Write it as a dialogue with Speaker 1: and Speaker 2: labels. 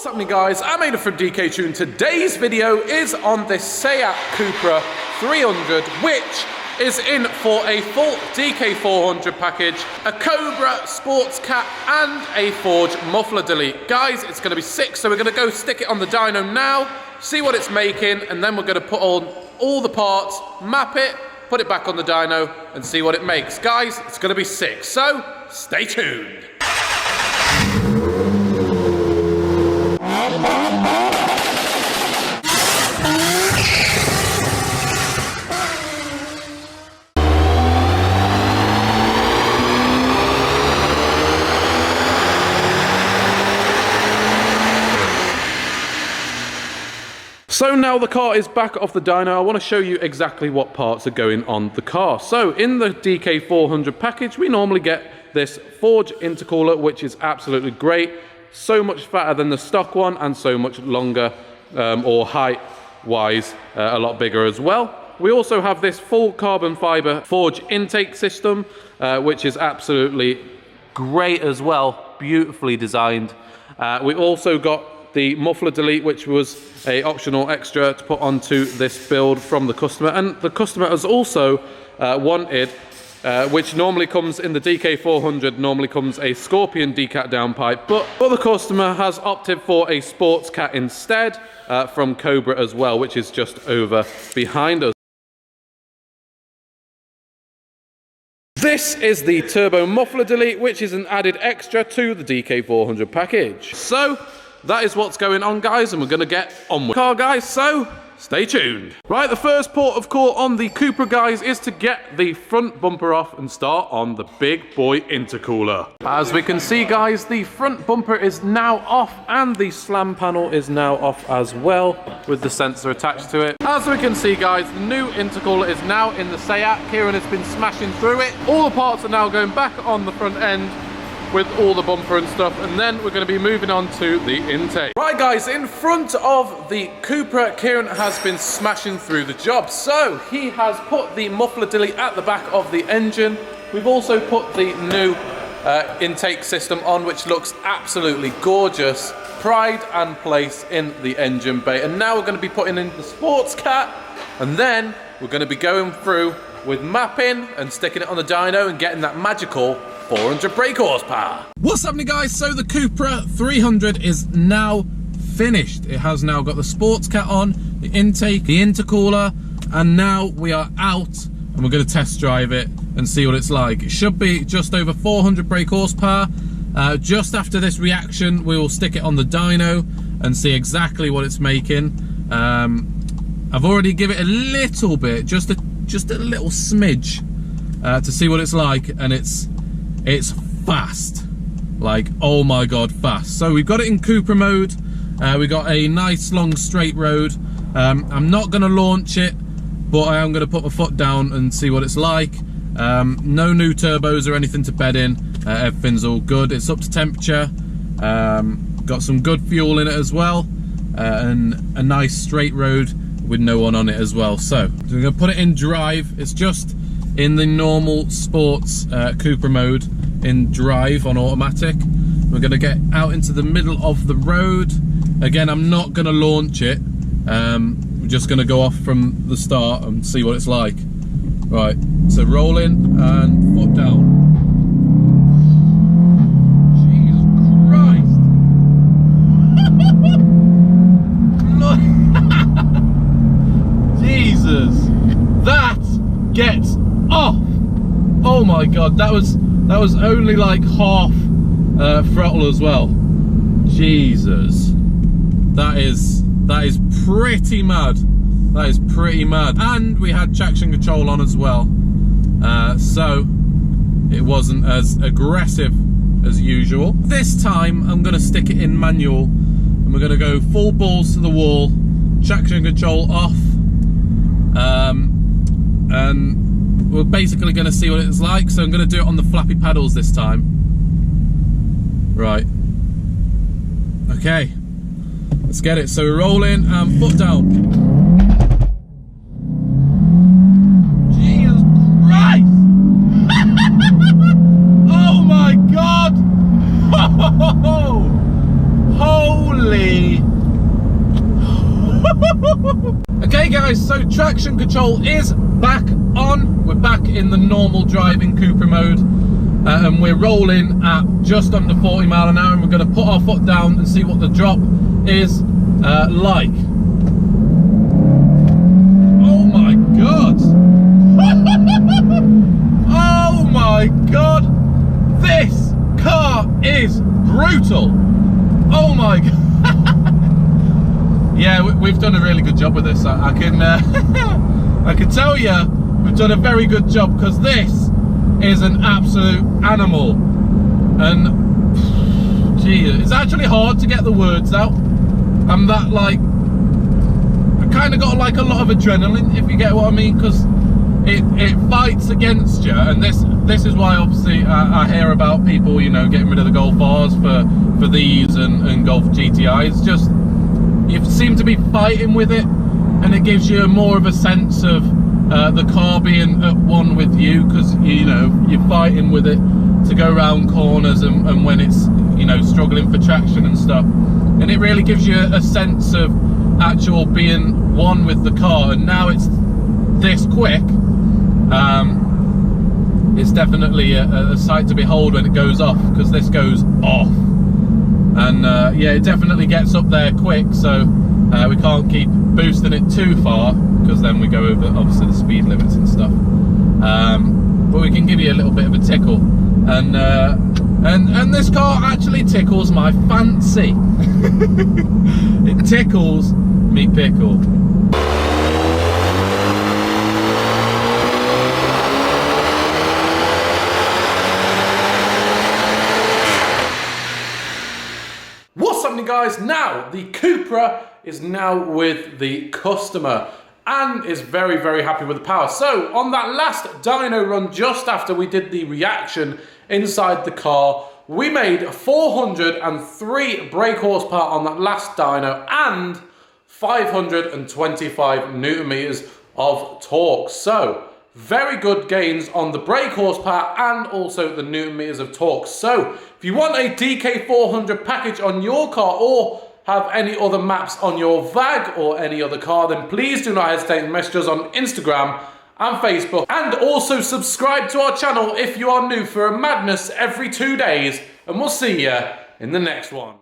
Speaker 1: What's happening, guys? I'm Aidan from DK400 and today's video is on this Seat Cupra 300, which is in for a full DK400 package, a Cobra sports cat and a forge muffler delete. Guys, it's going to be sick, so we're going to go stick it on the dyno now, see what it's making, and then we're going to put on all the parts, map it, put it back on the dyno, and see what it makes. Guys, it's going to be sick, so stay tuned. So now the car is back off the dyno, I want to show you exactly what parts are going on the car. So in the DK400 package, we normally get this forge intercooler, which is absolutely great. So much fatter than the stock one and so much longer, or height-wise, a lot bigger as well. We also have this full carbon fiber forge intake system, which is absolutely great as well, beautifully designed. We also got the muffler delete, which was a optional extra to put onto this build from the customer, and the customer has also wanted, which normally comes in the DK400, normally comes a Scorpion decat downpipe, but the customer has opted for a sports cat instead, from Cobra as well, which is just over behind us. This is the turbo muffler delete, which is an added extra to the DK400 package. So that is what's going on, guys, and we're going to get on with the car, guys, so stay tuned. Right, the first port of call on the Cupra, guys, is to get the front bumper off and start on the big boy intercooler. As we can see, guys, the front bumper is now off and the slam panel is now off as well with the sensor attached to it. As we can see, guys, the new intercooler is now in the Seat. Kieran has been smashing through it. All the parts are now going back on the front end with all the bumper and stuff, and then we're going to be moving on to the intake. Right, guys, in front of the Cupra, Kieran has been smashing through the job. So he has put the muffler delete at the back of the engine. We've also put the new intake system on, which looks absolutely gorgeous. Pride and place in the engine bay. And now we're going to be putting in the sports cat, and then we're going to be going through with mapping and sticking it on the dyno and getting that magical 400 brake horsepower. What's happening, guys? So the Cupra 300 is now finished. It has now got the sports cat on, the intake, the intercooler, and now we are out and we're going to test drive it and see what it's like. It should be just over 400 brake horsepower. Just after this reaction, we will stick it on the dyno and see exactly what it's making. I've already given it a little bit, just a little smidge, to see what it's like, and it's fast, like, oh my god, fast. So we've got it in Cupra mode. We got a nice long straight road. I'm not going to launch it, but I am going to put my foot down and see what it's like. No new turbos or anything to bed in. Everything's all good. It's up to temperature. Got some good fuel in it as well, and a nice straight road with no one on it as well. So we're going to put it in drive. It's just in the normal sports Cupra mode in drive on automatic. We're going to get out into the middle of the road. Again, I'm not going to launch it. We're just going to go off from the start and see what it's like. Right, so roll in and foot down. Jesus Christ. Jesus, that gets off. Oh my god, that was only like half throttle as well. Jesus, that is pretty mad. That is pretty mad. And we had traction control on as well, so it wasn't as aggressive as usual. This time I'm going to stick it in manual and we're going to go full balls to the wall, traction control off, and we're basically going to see what it's like. So I'm going to do it on the flappy paddles this time. Right, okay, let's get it. So we're rolling and foot down. Jesus Christ. Oh my god. Holy finally! Okay guys, so traction control is back on. We're back in the normal driving Cupra mode, and we're rolling at just under 40 mile an hour, and we're going to put our foot down and see what the drop is like. Oh my god! Oh my god! This car is brutal! Oh my god! Yeah, we've done a really good job with this. I can I can tell you we've done a very good job, because this is an absolute animal. And gee, it's actually hard to get the words out. I'm that, like, I kind of got like a lot of adrenaline, if you get what I mean, because it fights against you. And this is why obviously I hear about people, you know, getting rid of the Golf Rs for these and Golf GTIs. Just, you seem to be fighting with it, and it gives you more of a sense of the car being at one with you, because you know you're fighting with it to go around corners and when it's, you know, struggling for traction and stuff. And it really gives you a sense of actual being one with the car. And now it's this quick, it's definitely a sight to behold when it goes off, because this goes off. And yeah, it definitely gets up there quick, so we can't keep boosting it too far, because then we go over obviously the speed limits and stuff. But we can give you a little bit of a tickle, and this car actually tickles my fancy. It tickles me pickle. What's happening, guys? Now the Cupra is now with the customer and is very, very happy with the power. So on that last dyno run, just after we did the reaction inside the car, we made 403 brake horsepower on that last dyno and 525 Newton meters of torque. So very good gains on the brake horsepower and also the Newton meters of torque. So if you want a DK400 package on your car, or have any other maps on your VAG or any other car, then please do not hesitate to message us on Instagram and Facebook. And also subscribe to our channel if you are new, for a madness every 2 days. And we'll see you in the next one.